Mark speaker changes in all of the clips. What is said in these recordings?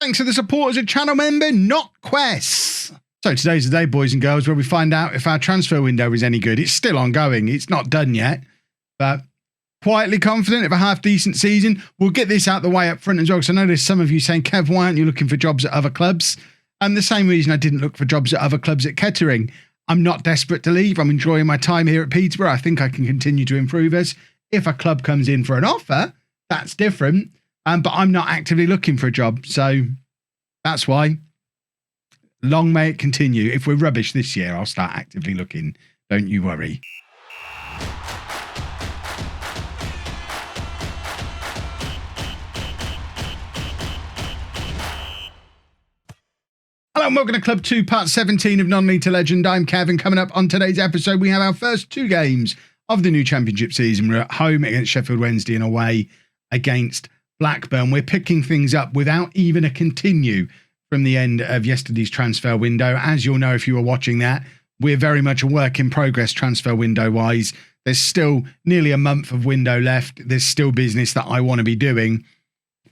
Speaker 1: Thanks to the support as a channel member, not quests. So today's the day, boys and girls, where we find out if our transfer window is any good. It's still ongoing. It's not done yet, but quietly confident of a half-decent season. We'll get this out the way up front as well, because I know there's some of you saying, Kev, why aren't you looking for jobs at other clubs? And the same reason I didn't look for jobs at other clubs at Kettering. I'm not desperate to leave. I'm enjoying my time here at Peterborough. I think I can continue to improve us. If a club comes in for an offer, that's different. But I'm not actively looking for a job. So that's why. Long may it continue. If we're rubbish this year, I'll start actively looking. Don't you worry. Hello and welcome to Club 2, Part 17 of Non-League to Legend. I'm Kev, and coming up on today's episode, we have our first two games of the new Championship season. We're at home against Sheffield Wednesday and away against Blackburn. We're picking things up without even a continue from the end of yesterday's transfer window. As you'll know if you were watching that, we're very much a work in progress transfer window-wise. There's still nearly a month of window left. There's still business that I want to be doing.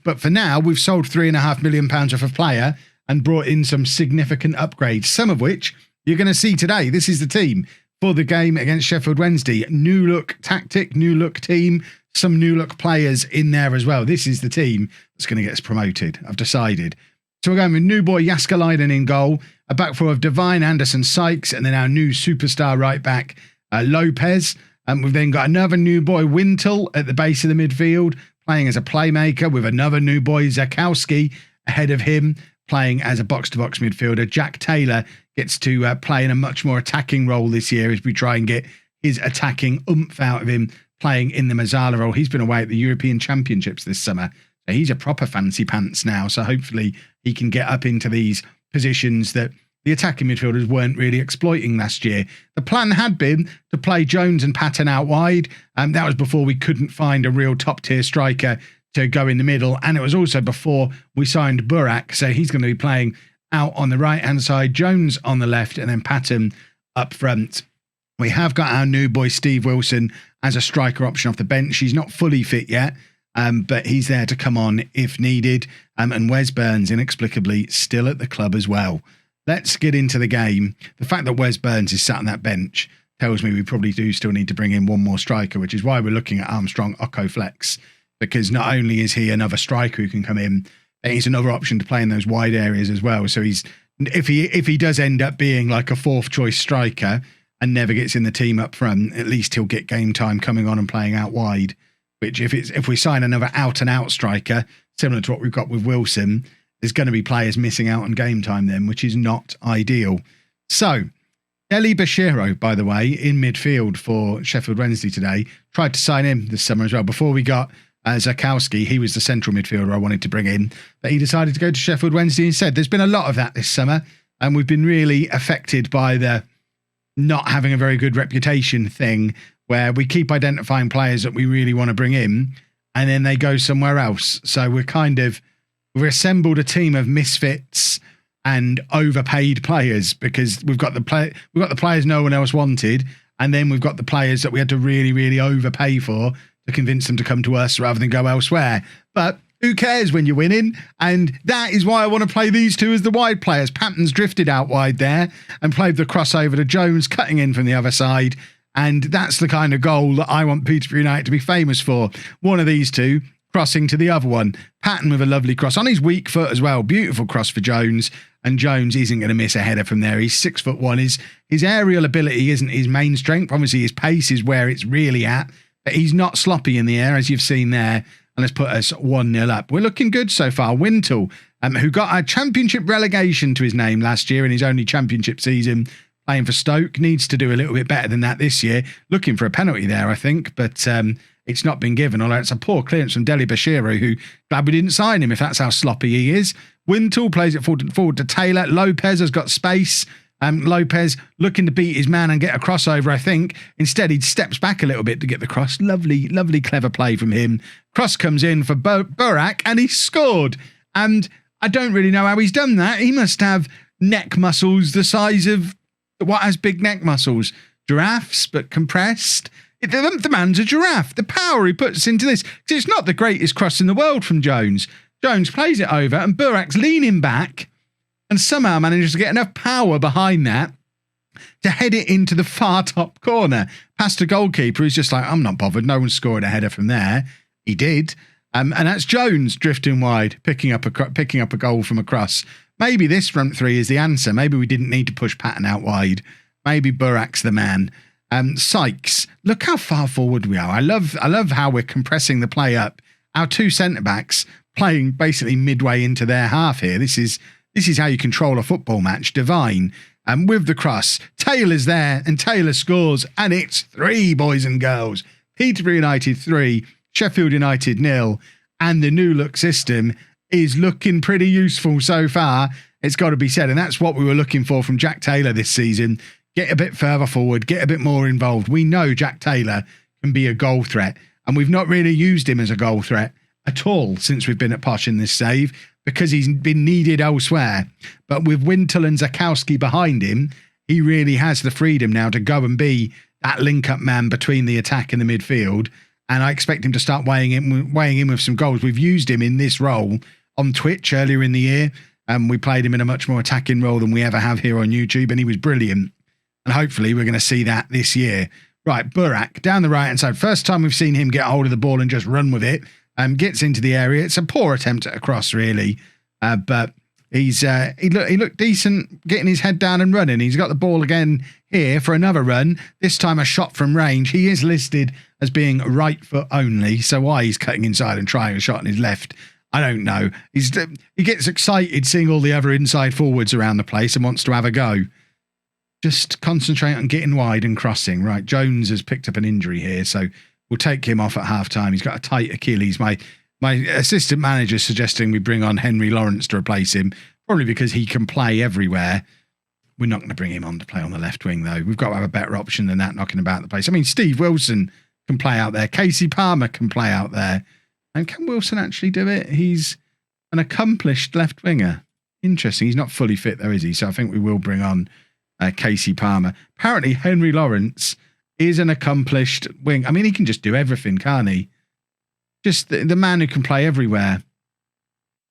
Speaker 1: But for now, we've sold £3.5 million worth of player and brought in some significant upgrades, some of which you're going to see today. This is the team for the game against Sheffield Wednesday. New look tactic, new look team, some new look players in there as well. This is the team that's going to get us promoted, I've decided. So we're going with new boy Jaskalainen in goal, a back four of Devine, Anderson, Sykes, and then our new superstar right back, Lopez. We've then got another new boy, Wintle, at the base of the midfield, playing as a playmaker, with another new boy, Zakowski, ahead of him, playing as a box-to-box midfielder. Jack Taylor gets to play in a much more attacking role this year as we try and get his attacking oomph out of him, playing in the Mazzala role. He's been away at the European Championships this summer, so he's a proper fancy pants now. So hopefully he can get up into these positions that the attacking midfielders weren't really exploiting last year. The plan had been to play Jones and Patton out wide. That was before we couldn't find a real top-tier striker to go in the middle. And it was also before we signed Burak. So he's going to be playing out on the right-hand side, Jones on the left, and then Patton up front. We have got our new boy, Steve Wilson, as a striker option off the bench. He's not fully fit yet, but he's there to come on if needed. And Wes Burns, inexplicably, still at the club as well. Let's get into the game. The fact that Wes Burns is sat on that bench tells me we probably do still need to bring in one more striker, which is why we're looking at Armstrong Oko Flex, because not only is he another striker who can come in, but he's another option to play in those wide areas as well. So he's if he does end up being like a fourth choice striker and never gets in the team up front, at least he'll get game time coming on and playing out wide. Which if we sign another out and out striker similar to what we've got with Wilson, there's going to be players missing out on game time then, which is not ideal. So Eli Bashiro, by the way, in midfield for Sheffield Wednesday today, tried to sign him this summer as well. Before we got Zakowski, he was the central midfielder I wanted to bring in, but he decided to go to Sheffield Wednesday instead. There's been a lot of that this summer, and we've been really affected by the not having a very good reputation thing, where we keep identifying players that we really want to bring in, and then they go somewhere else. So we've assembled a team of misfits and overpaid players, because we've got the players no one else wanted, and then we've got the players that we had to really, really overpay for to convince them to come to us rather than go elsewhere. But who cares when you're winning? And that is why I want to play these two as the wide players. Patton's drifted out wide there and played the crossover to Jones, cutting in from the other side. And that's the kind of goal that I want Peterborough United to be famous for. One of these two crossing to the other one. Patton with a lovely cross on his weak foot as well. Beautiful cross for Jones. And Jones isn't going to miss a header from there. He's 6'1". His aerial ability isn't his main strength. Obviously, his pace is where it's really at. But he's not sloppy in the air, as you've seen there. And has put us 1-0 up. We're looking good so far. Wintle, who got a championship relegation to his name last year in his only championship season, playing for Stoke, needs to do a little bit better than that this year. Looking for a penalty there, I think, but it's not been given, although it's a poor clearance from Deli Bashiro, who glad we didn't sign him if that's how sloppy he is. Wintle plays it forward to Taylor. Lopez has got space. Lopez looking to beat his man and get a crossover, I think. Instead, he steps back a little bit to get the cross. Lovely, lovely, clever play from him. Cross comes in for Burak, and he scored. And I don't really know how he's done that. He must have neck muscles the size of what has big neck muscles? Giraffes, but compressed. The man's a giraffe. The power he puts into this. Because it's not the greatest cross in the world from Jones. Jones plays it over and Burak's leaning back and somehow manages to get enough power behind that to head it into the far top corner past the goalkeeper who's just like, I'm not bothered. No one's scored a header from there. He did. And that's Jones drifting wide, picking up a goal from across. Maybe this front three is the answer. Maybe we didn't need to push Patton out wide. Maybe Burak's the man. Sykes, look how far forward we are. I love how we're compressing the play up. Our two centre-backs playing basically midway into their half here. This is how you control a football match. Divine. With the cross, Taylor's there and Taylor scores, and it's 3, boys and girls. Peterborough United 3, Sheffield United 0, and the new look system is looking pretty useful so far. It's got to be said, and that's what we were looking for from Jack Taylor this season. Get a bit further forward, get a bit more involved. We know Jack Taylor can be a goal threat, and we've not really used him as a goal threat at all since we've been at Posh in this save, because he's been needed elsewhere. But with Wintle and Zakowski behind him, he really has the freedom now to go and be that link-up man between the attack and the midfield. And I expect him to start weighing in with some goals. We've used him in this role on Twitch earlier in the year. We played him in a much more attacking role than we ever have here on YouTube, and he was brilliant. And hopefully we're going to see that this year. Right, Burak, down the right-hand side. First time we've seen him get hold of the ball and just run with it. Gets into the area. It's a poor attempt at a cross, really. But he looked decent getting his head down and running. He's got the ball again here for another run. This time a shot from range. He is listed as being right foot only. So why he's cutting inside and trying a shot on his left, I don't know. He gets excited seeing all the other inside forwards around the place and wants to have a go. Just concentrate on getting wide and crossing. Right, Jones has picked up an injury here, so we'll take him off at half-time. He's got a tight Achilles. My assistant manager is suggesting we bring on Henry Lawrence to replace him, probably because he can play everywhere. We're not going to bring him on to play on the left wing, though. We've got to have a better option than that knocking about the place. I mean, Steve Wilson can play out there. Casey Palmer can play out there. And can Wilson actually do it? He's an accomplished left winger. Interesting. He's not fully fit, though, is he? So I think we will bring on Casey Palmer. Apparently, Henry Lawrence is an accomplished wing. I mean, he can just do everything, can't he? Just the man who can play everywhere.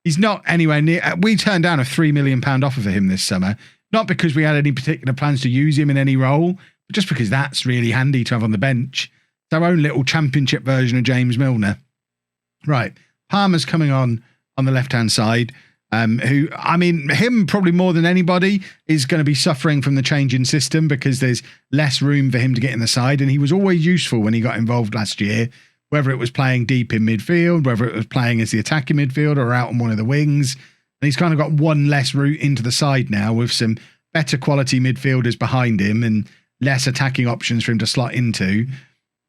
Speaker 1: He's not anywhere near. We turned down a £3 million offer for him this summer, not because we had any particular plans to use him in any role, but just because that's really handy to have on the bench. It's our own little championship version of James Milner. Right. Palmer's coming on the left-hand side. Who, I mean, him probably more than anybody is going to be suffering from the change in system because there's less room for him to get in the side. And he was always useful when he got involved last year, whether it was playing deep in midfield, whether it was playing as the attacking midfielder or out on one of the wings. And he's kind of got one less route into the side now with some better quality midfielders behind him and less attacking options for him to slot into.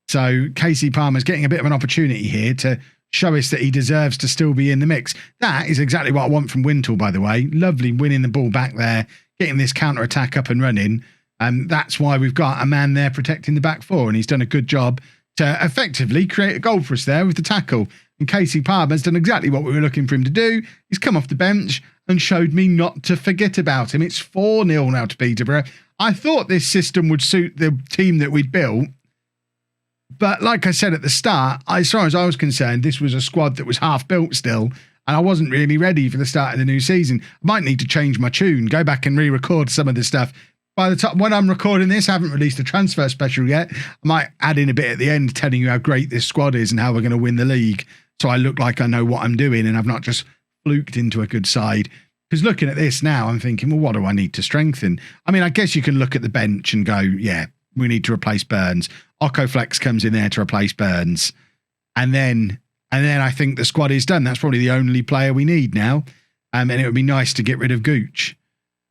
Speaker 1: So Casey Palmer's getting a bit of an opportunity here to show us that he deserves to still be in the mix. That is exactly what I want from Wintle, by the way. Lovely winning the ball back there, getting this counter-attack up and running. That's why we've got a man there protecting the back four, and he's done a good job to effectively create a goal for us there with the tackle. And Casey Palmer's done exactly what we were looking for him to do. He's come off the bench and showed me not to forget about him. It's 4-0 now to Peterborough. I thought this system would suit the team that we'd built. But like I said at the start, as far as I was concerned, this was a squad that was half built still, and I wasn't really ready for the start of the new season. I might need to change my tune, go back and re-record some of the stuff. By the time when I'm recording this, I haven't released a transfer special yet. I might add in a bit at the end telling you how great this squad is and how we're going to win the league, so I look like I know what I'm doing and I've not just fluked into a good side. Because looking at this now, I'm thinking, well, what do I need to strengthen? I mean, I guess you can look at the bench and go, yeah, we need to replace Burns. Okoflex comes in there to replace Burns. And then I think the squad is done. That's probably the only player we need now. And it would be nice to get rid of Gooch.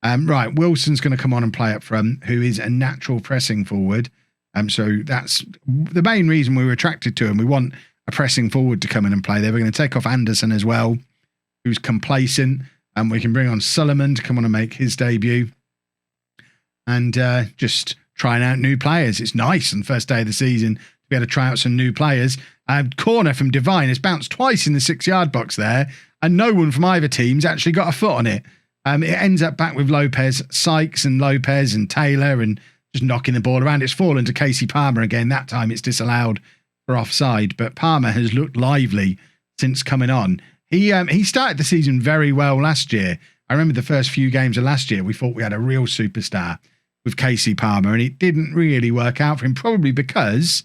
Speaker 1: Right, Wilson's going to come on and play up front, who is a natural pressing forward. So that's the main reason we were attracted to him. We want a pressing forward to come in and play there. We're going to take off Anderson as well, who's complacent. And we can bring on Solomon to come on and make his debut. And just trying out new players. It's nice on the first day of the season to be able to try out some new players. Corner from Divine has bounced twice in the 6-yard box there, and no one from either team's actually got a foot on it. It ends up back with Lopez, Sykes and Lopez and Taylor, and just knocking the ball around. It's fallen to Casey Palmer again. That time it's disallowed for offside, but Palmer has looked lively since coming on. He started the season very well last year. I remember the first few games of last year, we thought we had a real superstar with Casey Palmer, and it didn't really work out for him, probably because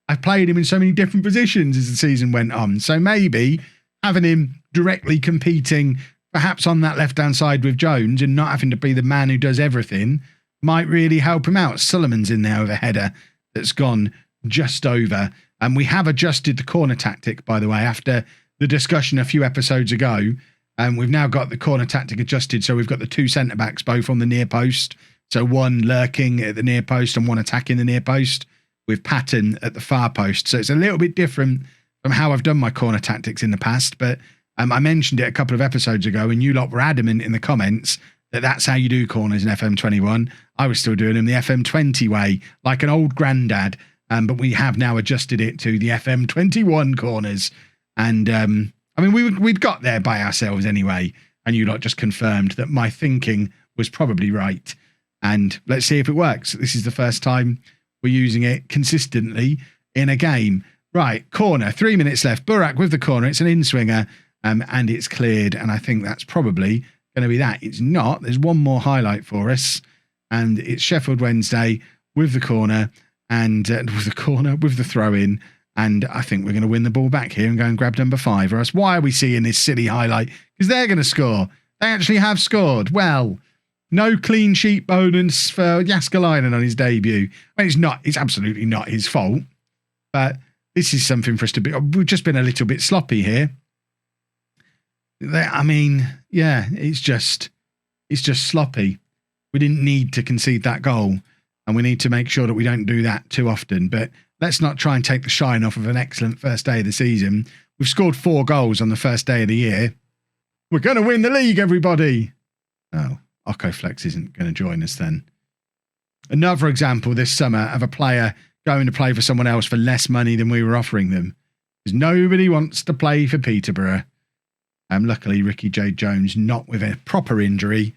Speaker 1: I played him in so many different positions as the season went on. So maybe having him directly competing, perhaps on that left-hand side with Jones, and not having to be the man who does everything, might really help him out. Sullivan's in there with a header that's gone just over. And we have adjusted the corner tactic, by the way, after the discussion a few episodes ago. And we've now got the corner tactic adjusted. So we've got the two centre-backs both on the near post. So one lurking at the near post and one attacking the near post, with Patton at the far post. So it's a little bit different from how I've done my corner tactics in the past. But I mentioned it a couple of episodes ago, and you lot were adamant in the comments that that's how you do corners in FM21. I was still doing them the FM20 way, like an old granddad. But we have now adjusted it to the FM21 corners. And I mean, we'd got there by ourselves anyway. And you lot just confirmed that my thinking was probably right. And let's see if it works. This is the first time we're using it consistently in a game. Right, corner, 3 minutes left. Burak with the corner. It's an in-swinger, and it's cleared. And I think that's probably going to be that. It's not. There's one more highlight for us. And it's Sheffield Wednesday with the corner, and with the throw-in. And I think we're going to win the ball back here and go and grab number 5. Or else, why are we seeing this silly highlight? Because they're going to score. They actually have scored. Well, no clean sheet bonus for Jaskalainen on his debut. I mean, it's absolutely not his fault. But this is something for us to be. We've just been a little bit sloppy here. I mean, yeah, it's just sloppy. We didn't need to concede that goal, and we need to make sure that we don't do that too often. But let's not try and take the shine off of an excellent first day of the season. We've scored 4 goals on the first day of the year. We're going to win the league, everybody. Oh, Okoflex isn't going to join us then. Another example this summer of a player going to play for someone else for less money than we were offering them. Because nobody wants to play for Peterborough. Luckily, Ricky J. Jones not with a proper injury.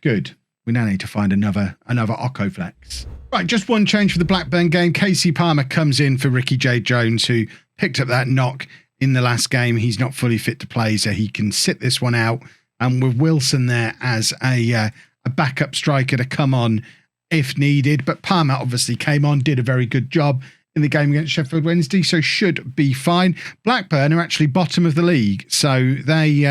Speaker 1: Good. We now need to find another Okoflex. Right, just one change for the Blackburn game. Casey Palmer comes in for Ricky J. Jones, who picked up that knock in the last game. He's not fully fit to play, so he can sit this one out. And with Wilson there as a backup striker to come on if needed. But Palmer obviously came on, did a very good job in the game against Sheffield Wednesday, so should be fine. Blackburn are actually bottom of the league, so they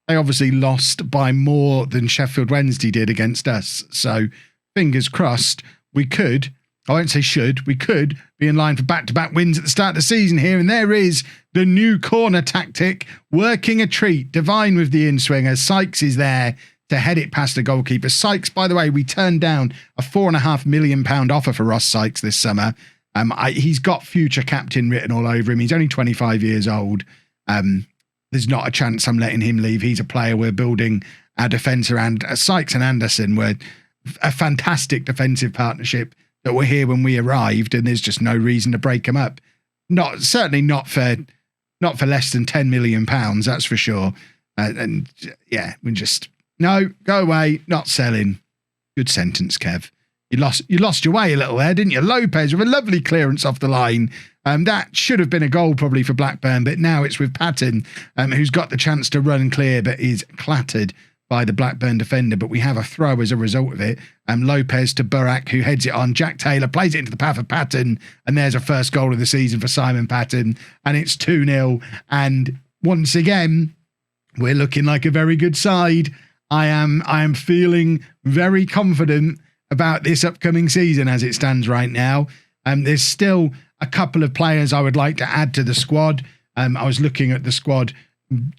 Speaker 1: obviously lost by more than Sheffield Wednesday did against us. So fingers crossed, we could be in line for back-to-back wins at the start of the season here. And there is the new corner tactic working a treat. Divine with the in-swinger. Sykes is there to head it past the goalkeeper. Sykes, by the way, we turned down a £4.5 million offer for Ross Sykes this summer. He's got future captain written all over him. He's only 25 years old. There's not a chance I'm letting him leave. He's a player we're building our defence around. Sykes and Anderson were a fantastic defensive partnership that were here when we arrived, and there's just no reason to break them up. Certainly not for less than £10 million, that's for sure. And yeah, no, go away, not selling. Good sentence, Kev. You lost your way a little there, didn't you? Lopez with a lovely clearance off the line. That should have been a goal probably for Blackburn, but now it's with Patton, who's got the chance to run clear, but is clattered by the Blackburn defender. But we have a throw as a result of it. Lopez to Burak, who heads it on. Jack Taylor plays it into the path of Patton, and there's a first goal of the season for Simon Patton, and it's 2-0. And once again, we're looking like a very good side. I am feeling very confident about this upcoming season as it stands right now. There's still a couple of players I would like to add to the squad. I was looking at the squad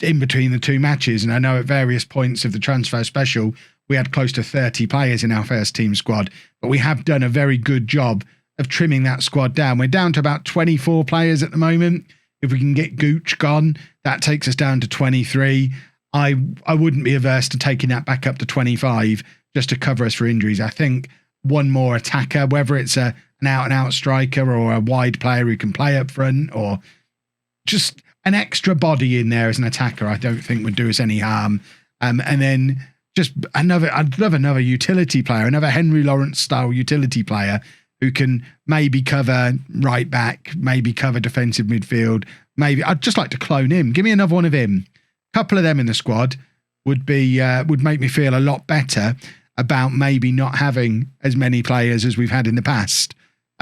Speaker 1: in between the two matches, and I know at various points of the transfer special, we had close to 30 players in our first team squad, but we have done a very good job of trimming that squad down. We're down to about 24 players at the moment. If we can get Gooch gone, that takes us down to 23. I wouldn't be averse to taking that back up to 25 just to cover us for injuries. I think one more attacker, whether it's an out-and-out striker or a wide player who can play up front, or just an extra body in there as an attacker, I don't think would do us any harm. And then just I'd love another utility player, another Henry Lawrence style utility player who can maybe cover right back, maybe cover defensive midfield. Maybe I'd just like to clone him. Give me another one of him. couple of them in the squad would make me feel a lot better about maybe not having as many players as we've had in the past.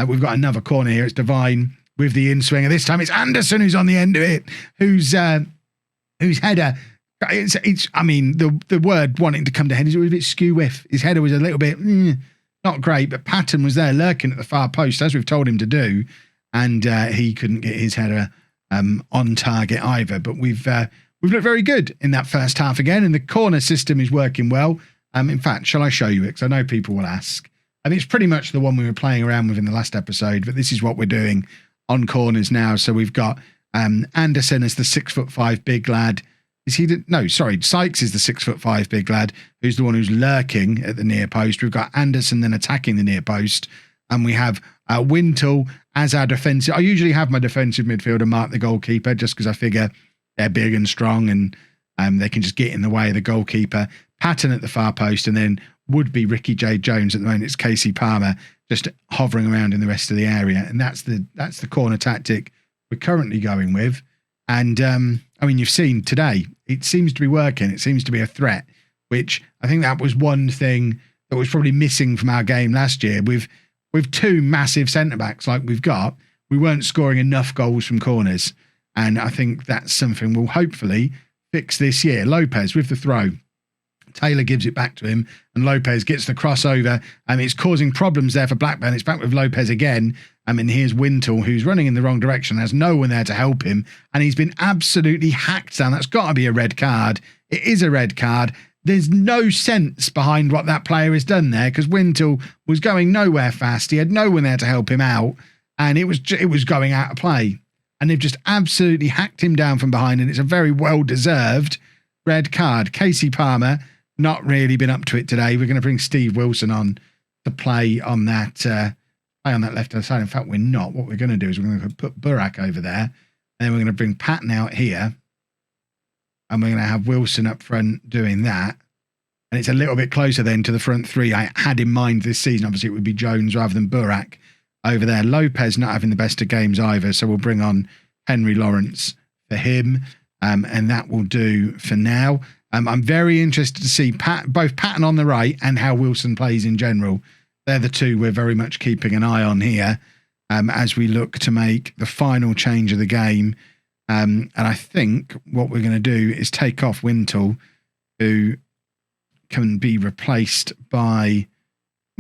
Speaker 1: We've got another corner here. It's Devine with the in-swinger. This time it's Anderson who's on the end of it, whose header, I mean, the word wanting to come to head is a bit skew-whiff. His header was a little bit not great, but Patton was there lurking at the far post, as we've told him to do, and he couldn't get his header on target either. But we've looked very good in that first half again, and the corner system is working well. In fact, shall I show you it? Because I know people will ask. I mean, it's pretty much the one we were playing around with in the last episode, but this is what we're doing on corners now. So we've got Anderson as the 6'5" big lad. Sykes is the 6'5" big lad, who's the one who's lurking at the near post. We've got Anderson then attacking the near post, and we have Wintle as our defensive. I usually have my defensive midfielder mark the goalkeeper, just because I figure they're big and strong and they can just get in the way of the goalkeeper. Patton at the far post, and then would be Ricky J. Jones at the moment. It's Casey Palmer just hovering around in the rest of the area, and that's the corner tactic we're currently going with. And I mean, you've seen today, it seems to be working. It seems to be a threat, which I think that was one thing that was probably missing from our game last year. With two massive centre-backs like we've got, we weren't scoring enough goals from corners. And I think that's something we'll hopefully fix this year. Lopez with the throw. Taylor gives it back to him, and Lopez gets the crossover, and it's causing problems there for Blackburn. It's back with Lopez again. And here's Wintle, who's running in the wrong direction. There's no one there to help him, and he's been absolutely hacked down. That's got to be a red card. It is a red card. There's no sense behind what that player has done there, because Wintle was going nowhere fast. He had no one there to help him out, and it was going out of play. And they've just absolutely hacked him down from behind, and it's a very well-deserved red card. Casey Palmer, not really been up to it today. We're going to bring Steve Wilson on to play on that left-hand side. In fact, we're not. What we're going to do is we're going to put Burak over there, and then we're going to bring Patton out here, and we're going to have Wilson up front doing that. And it's a little bit closer then to the front three I had in mind this season. Obviously, it would be Jones rather than Burak over there. Lopez not having the best of games either, so we'll bring on Henry Lawrence for him, and that will do for now. I'm very interested to see both Patton on the right and how Wilson plays in general. They're the two we're very much keeping an eye on here as we look to make the final change of the game. And I think what we're going to do is take off Wintle, who can be replaced by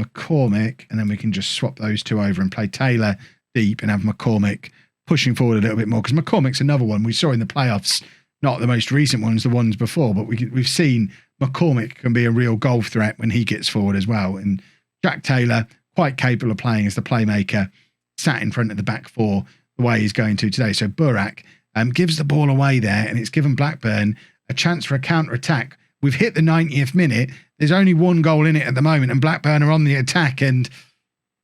Speaker 1: McCormick, and then we can just swap those two over and play Taylor deep and have McCormick pushing forward a little bit more, because McCormick's another one we saw in the playoffs. Not the most recent ones, the ones before, but we've seen McCormick can be a real goal threat when he gets forward as well. And Jack Taylor, quite capable of playing as the playmaker, sat in front of the back four the way he's going to today. So Burak gives the ball away there, and it's given Blackburn a chance for a counter-attack. We've hit the 90th minute. There's only one goal in it at the moment, and Blackburn are on the attack, and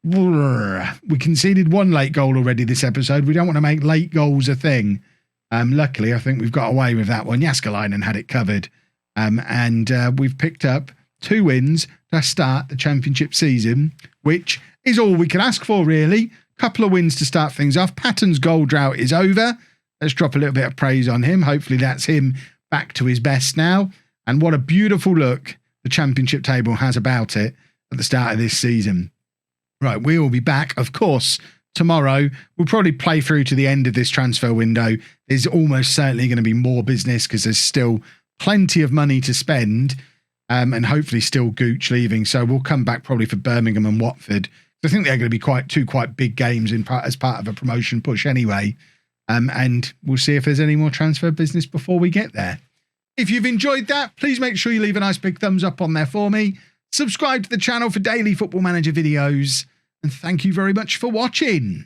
Speaker 1: we conceded one late goal already this episode. We don't want to make late goals a thing. Luckily, I think we've got away with that one. Jaskalainen had it covered. And we've picked up 2 wins to start the championship season, which is all we can ask for, really. Couple of wins to start things off. Patton's goal drought is over. Let's drop a little bit of praise on him. Hopefully that's him back to his best now. And what a beautiful look the championship table has about it at the start of this season. Right, we will be back, of course, tomorrow. We'll probably play through to the end of this transfer window. There's almost certainly going to be more business because there's still plenty of money to spend, and hopefully still Gooch leaving. So we'll come back probably for Birmingham and Watford. I think they're going to be two quite big games as part of a promotion push anyway. And we'll see if there's any more transfer business before we get there. If you've enjoyed that, please make sure you leave a nice big thumbs up on there for me. Subscribe to the channel for daily Football Manager videos. And thank you very much for watching.